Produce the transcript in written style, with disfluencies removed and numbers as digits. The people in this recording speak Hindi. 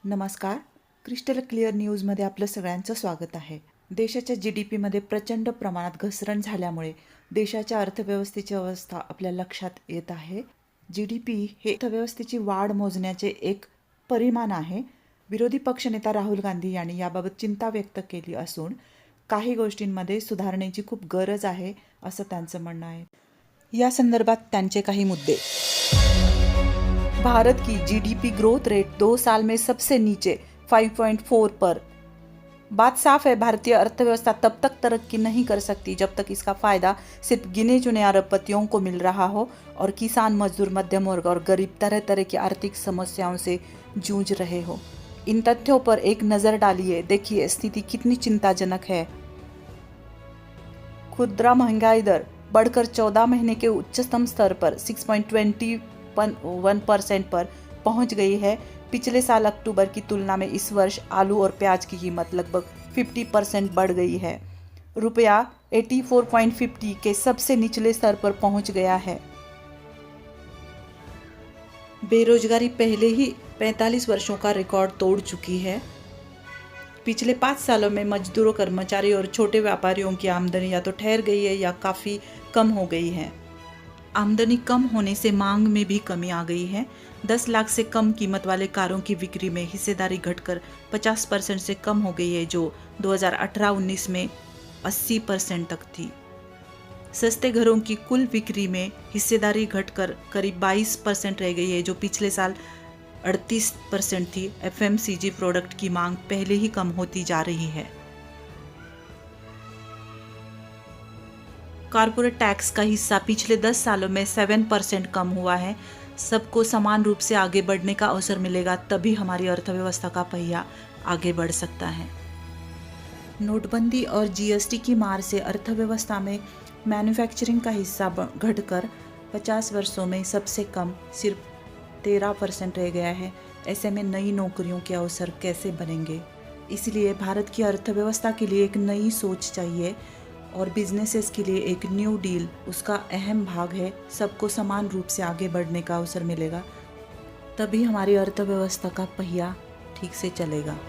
नमस्कार. क्रिस्टल क्लिअर न्यूजमध्ये आपलं सगळ्यांचं स्वागत आहे. देशाच्या GDPमध्ये प्रचंड प्रमाणात घसरण झाल्यामुळे देशाच्या अर्थव्यवस्थेची अवस्था आपल्या लक्षात येत आहे. GDP हे अर्थव्यवस्थेची वाढ मोजण्याचे एक परिमाण आहे. विरोधी पक्षनेता राहुल गांधी यांनी याबाबत चिंता व्यक्त केली असून काही गोष्टींमध्ये सुधारणेची खूप गरज आहे असं त्यांचं म्हणणं आहे. या संदर्भात त्यांचे काही मुद्दे. भारत की GDP ग्रोथ रेट 2 साल में सबसे नीचे 5.4 पर. बात साफ है, भारतीय अर्थव्यवस्था तब तक तरक्की नहीं कर सकती जब तक इसका फायदा सिर्फ गिने चुने अरबपतियों को मिल रहा हो और किसान, मजदूर, मध्यम वर्ग और गरीब तरह तरह की आर्थिक समस्याओं से जूझ रहे हो. इन तथ्यों पर एक नज़र डालिए, देखिए स्थिति कितनी चिंताजनक है. खुदरा महंगाई दर बढ़कर 14 महीने के उच्चतम स्तर पर 6.21% पर पहुंच गई है. पिछले साल अक्टूबर की तुलना में इस वर्ष आलू और प्याज की कीमत लगभग 50% बढ़ गई है. रुपया 84.50 के सबसे निचले स्तर पर पहुंच गया है. बेरोजगारी पहले ही 45 वर्षों का रिकॉर्ड तोड़ चुकी है. पिछले 5 सालों में मजदूरों, कर्मचारी और छोटे व्यापारियों की आमदनी या तो ठहर गई है या काफ़ी कम हो गई है. आमदनी कम होने से मांग में भी कमी आ गई है. 10 लाख से कम कीमत वाले कारों की बिक्री में हिस्सेदारी घटकर 50% से कम हो गई है, जो 2018-19 में 80% तक थी. सस्ते घरों की कुल बिक्री में हिस्सेदारी घटकर करीब 22% रह गई है, जो पिछले साल 38% थी. FMCG प्रोडक्ट की मांग पहले ही कम होती जा रही है. कॉर्पोरेट टैक्स का हिस्सा पिछले 10 सालों में 7% कम हुआ है. सबको समान रूप से आगे बढ़ने का अवसर मिलेगा, तभी हमारी अर्थव्यवस्था का पहिया आगे बढ़ सकता है. नोटबंदी और GST की मार से अर्थव्यवस्था में मैन्युफैक्चरिंग का हिस्सा घटकर 50 वर्षों में सबसे कम सिर्फ 13% रह गया है. ऐसे में नई नौकरियों के अवसर कैसे बनेंगे? इसलिए भारत की अर्थव्यवस्था के लिए एक नई सोच चाहिए और बिजनेसेस के लिए एक न्यू डील उसका अहम भाग है. सबको समान रूप से आगे बढ़ने का अवसर मिलेगा, तभी हमारी अर्थव्यवस्था का पहिया ठीक से चलेगा.